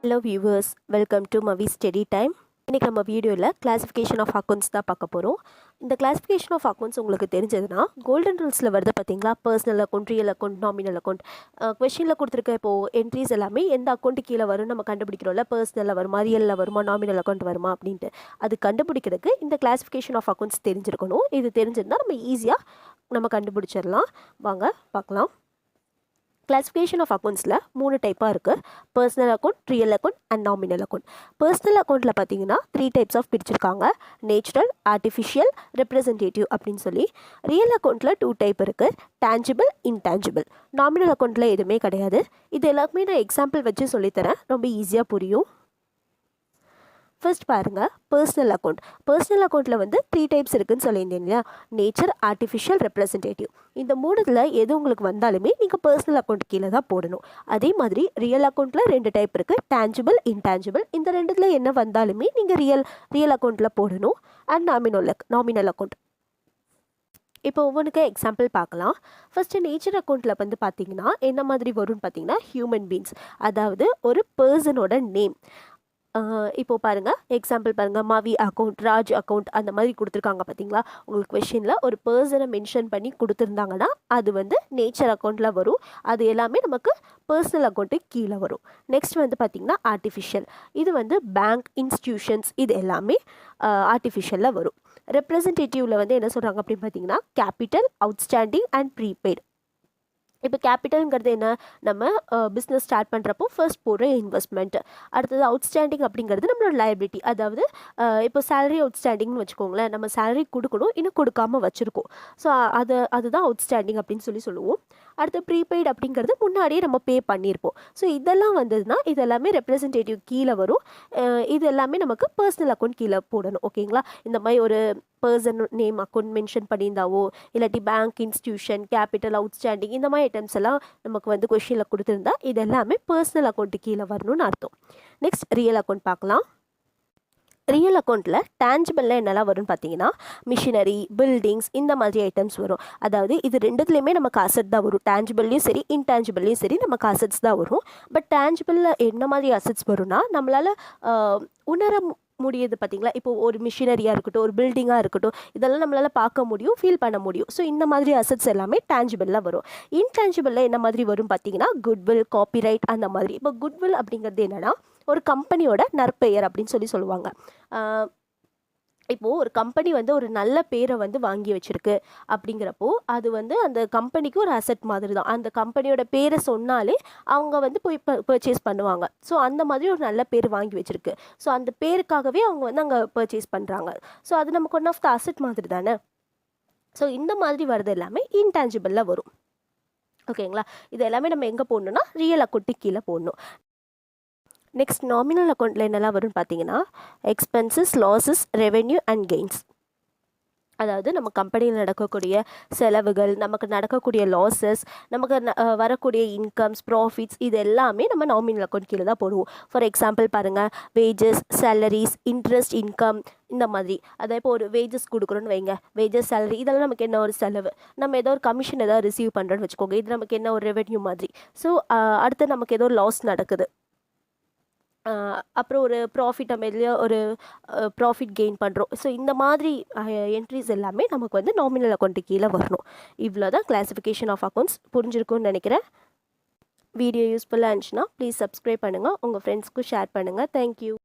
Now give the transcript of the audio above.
Hello viewers, welcome to Mavi Study Time. இன்றைக்கி நம்ம வீடியோவில் கிளாஸிஃபிகேஷன் ஆஃப் அக்கௌண்ட்ஸ் தான் பார்க்க போகிறோம். இந்த கிளாஸிஃபிகேஷன் ஆஃப் அக்கௌண்ட்ஸ் உங்களுக்கு தெரிஞ்சதுன்னா கோல்டன் ரூல்ஸில் வருது பார்த்தீங்களா, personal account, real account, nominal account. கொஷினில் கொடுத்துருக்க இப்போது என்ட்ரிஸ் எல்லாமே எந்த அக்கௌண்ட்டு கீழே வரும் நம்ம கண்டுபிடிக்கிறோம்ல, பர்சனலில் வருமா, ரியலில் வருமா, நாமினல் அக்கௌண்ட் வருமா அப்படின்ட்டு. அது கண்டுபிடிக்கிறதுக்கு இந்த கிளாஸிஃபிகேஷன் ஆஃப் அக்கௌண்ட்ஸ் தெரிஞ்சிருக்கணும். இது தெரிஞ்சிருந்தால் நம்ம ஈஸியாக நம்ம கண்டுபிடிச்சிடலாம். வாங்க பார்க்கலாம். கிளாஸிஃபிகேஷன் ஆஃப் அக்கௌண்ட்ஸில் 3 டைப்பாக இருக்குது. Personal account, real account and nominal account. Personal அக்கௌண்ட்டில் பார்த்தீங்கன்னா 3 டைப்ஸ் ஆஃப் பிரிச்சிருக்காங்க. நேச்சுரல், ஆர்டிஃபிஷியல், ரெப்ரசன்டேட்டிவ் அப்படின்னு சொல்லி. ரியல் அக்கௌண்ட்டில் 2 டைப் இருக்குது. Tangible, intangible. நாமினல் அக்கௌண்ட்டில் எதுவுமே கிடையாது. இது எல்லாருக்குமே நான் எக்ஸாம்பிள் வச்சு சொல்லித்தரேன், ரொம்ப ஈஸியாக புரியும். ஃபர்ஸ்ட் பாருங்கள், பர்சனல் அக்கௌண்ட். பர்சனல் அக்கௌண்ட்டில் வந்து 3 டைப்ஸ் இருக்குதுன்னு சொல்லியிருந்தேன் இல்லையா, நேச்சர், ஆர்டிஃபிஷியல், ரெப்ரசன்டேட்டிவ். இந்த 3ல் எது உங்களுக்கு வந்தாலுமே நீங்கள் பர்சனல் அக்கௌண்ட் கீழே தான் போடணும். அதே மாதிரி ரியல் அக்கௌண்ட்டில் 2 டைப் இருக்குது, டேஞ்சிபிள், இன்டேஞ்சிபிள். இந்த 2ல் என்ன வந்தாலுமே நீங்கள் ரியல் அக்கௌண்ட்டில் போடணும். And nominal account. இப்போ ஒவ்வொன்றுக்கு எக்ஸாம்பிள் பார்க்கலாம். ஃபஸ்ட்டு நேச்சர் அக்கௌண்ட்டில் வந்து பார்த்தீங்கன்னா என்ன மாதிரி வரும்னு பார்த்தீங்கன்னா, ஹியூமன் பீயிங்ஸ், அதாவது ஒரு பர்சனோட நேம். இப்போது பாருங்கள், எக்ஸாம்பிள் பாருங்கள், மாவி அக்கௌண்ட், ராஜ் அக்கௌண்ட் அந்த மாதிரி கொடுத்துருக்காங்க பார்த்தீங்களா. உங்களுக்கு கொஷினில் ஒரு பர்சனை மென்ஷன் பண்ணி கொடுத்துருந்தாங்கன்னா அது வந்து நேச்சர் அக்கௌண்ட்டில் வரும். அது எல்லாமே நமக்கு பர்சனல் அக்கௌண்ட்டுக்கு கீழே வரும். நெக்ஸ்ட் வந்து பார்த்திங்கன்னா ஆர்டிஃபிஷியல். இது வந்து பேங்க், இன்ஸ்டிடியூஷன்ஸ், இது எல்லாமே ஆர்டிஃபிஷியலில் வரும். ரெப்ரசன்டேட்டிவில் வந்து என்ன சொல்கிறாங்க அப்படின்னு பார்த்தீங்கன்னா, கேபிட்டல், அவுட்ஸ்டாண்டிங் அண்ட் ப்ரீபெய்டு. இப்போ கேபிட்டல்ங்கிறது என்ன, நம்ம பிஸ்னஸ் ஸ்டார்ட் பண்ணுறப்போ ஃபர்ஸ்ட் போடுற இன்வெஸ்ட்மெண்ட். அடுத்தது அவுட்ஸ்டாண்டிங் அப்படிங்கிறது நம்மளோட லைபிலிட்டி. அதாவது இப்போ சேலரி அவுட்ஸ்டாண்டிங்னு வச்சுக்கோங்களேன், நம்ம சேலரி கொடுக்கணும், இன்னும் கொடுக்காமல் வச்சுருக்கோம். ஸோ அதுதான் அவுட்ஸ்டாண்டிங் அப்படின்னு சொல்லுவோம். அடுத்து ப்ரீபெய்டு அப்படிங்கிறது முன்னாடியே நம்ம பே பண்ணியிருப்போம். ஸோ இதெல்லாம் வந்ததுன்னா இது எல்லாமே ரெப்ரசன்டேட்டிவ் கீழே வரும். இது எல்லாமே நமக்கு பர்சனல் அக்கௌண்ட் கீழே போடணும். ஓகேங்களா. இந்த மாதிரி ஒரு பர்சன் நேம் அக்கௌண்ட் மென்ஷன் பண்ணியிருந்தாவோ, இல்லாட்டி பேங்க், இன்ஸ்டிடியூஷன், கேபிட்டல், அவுட்ஸ்டாண்டிங் இந்த மாதிரி ஐட்டம்ஸ் எல்லாம் நமக்கு வந்து கொஷினில் கொடுத்துருந்தா இது எல்லாமே பர்சனல் அக்கௌண்ட்டு கீழே வரணும்னு அர்த்தம். நெக்ஸ்ட் ரியல் அக்கௌண்ட் பார்க்கலாம். ரியல் அக்கௌண்ட்டில் டேஞ்சிபிளில் என்னெல்லாம் வரும்னு பார்த்தீங்கன்னா, மிஷினரி, பில்டிங்ஸ் இந்த மாதிரி ஐட்டம்ஸ் வரும். அதாவது இது 2த்துலேயுமே நமக்கு அசட் தான் வரும். டேஞ்சிபிள்லையும் சரி, இன்டேஞ்சிபிள்லையும் சரி நமக்கு அசட்ஸ் தான் வரும். பட் டேஞ்சிபிளில் என்ன மாதிரி அசட்ஸ் வரும்னா, நம்மளால் உணர முடியுது பார்த்தீங்களா. இப்போ ஒரு மிஷினரியாக இருக்கட்டும், ஒரு பில்டிங்காக இருக்கட்டும், இதெல்லாம் நம்மளால் பார்க்க முடியும், ஃபீல் பண்ண முடியும். ஸோ இந்த மாதிரி அசட்ஸ் எல்லாமே டேஞ்சிபிளில் வரும். இன்டேஞ்சிபிளில் என்ன மாதிரி வரும் பார்த்தீங்கன்னா, குட்வில், காப்பிரைட் அந்த மாதிரி. இப்போ குட்வில் அப்படிங்கிறது என்னென்னா, ஒரு கம்பெனியோட நற்பெயர் அப்படின்னு சொல்லுவாங்க. இப்போது ஒரு கம்பெனி வந்து ஒரு நல்ல பேரை வந்து வாங்கி வச்சுருக்கு அப்படிங்கிறப்போ அது வந்து அந்த கம்பெனிக்கு ஒரு அசெட் மாதிரி தான். அந்த கம்பெனியோட பேரை சொன்னாலே அவங்க வந்து போய் பர்ச்சேஸ் பண்ணுவாங்க. ஸோ அந்த மாதிரி ஒரு நல்ல பேர் வாங்கி வச்சுருக்கு. ஸோ அந்த பேருக்காகவே அவங்க வந்து அங்கே பர்ச்சேஸ் பண்ணுறாங்க. ஸோ அது நமக்கு ஒன் ஆஃப் த அசெட் மாதிரி தானே. ஸோ இந்த மாதிரி வர்றது எல்லாமே இன்டான்ஜிபிளில் வரும். ஓகேங்களா. இது எல்லாமே நம்ம எங்கே போடணுன்னா ரியல் அக்கௌண்ட்டுக்கு கீழே போடணும். நெக்ஸ்ட் நாமினல் அக்கௌண்ட்டில் என்னெல்லாம் வரும்னு பார்த்தீங்கன்னா, expenses, losses, revenue and gains. அதாவது நம்ம கம்பெனியில் நடக்கக்கூடிய செலவுகள், நமக்கு நடக்கக்கூடிய லாஸஸ், நமக்கு வரக்கூடிய இன்கம்ஸ், ப்ராஃபிட்ஸ், இது எல்லாமே நம்ம நாமினல் அக்கௌண்ட் கீழே தான் போடுவோம். ஃபார் எக்ஸாம்பிள் பாருங்கள், வேஜஸ், சேலரிஸ், இன்ட்ரெஸ்ட், இன்கம் இந்த மாதிரி. அதாவது இப்போ ஒரு வேஜஸ் கொடுக்குறோன்னு வைங்க, வேஜஸ், சேலரி இதெல்லாம் நமக்கு என்ன ஒரு செலவு. நம்ம ஏதோ ஒரு கமிஷன் ஏதாவது ரிசீவ் பண்ணுறோன்னு வச்சுக்கோங்க, இது நமக்கு என்ன ஒரு ரெவென்யூ மாதிரி. ஸோ அடுத்து நமக்கு ஏதோ லாஸ் நடக்குது, அப்புறம் ஒரு ப்ராஃபிட் நம்ம எதுலையோ ஒரு ப்ராஃபிட் கெயின் பண்ணுறோம். ஸோ இந்த மாதிரி என்ட்ரிஸ் எல்லாமே நமக்கு வந்து நாமினல் அக்கௌண்ட்டு கீழே வரணும். இவ்வளோ தான் கிளாஸிஃபிகேஷன் ஆஃப் அக்கௌண்ட்ஸ். புரிஞ்சிருக்கும்னு நினைக்கிறேன். வீடியோ யூஸ்ஃபுல்லாக இருந்துச்சுன்னா ப்ளீஸ் சப்ஸ்கிரைப் பண்ணுங்கள், உங்கள் ஃப்ரெண்ட்ஸ்க்கும் ஷேர் பண்ணுங்கள். தேங்க்யூ.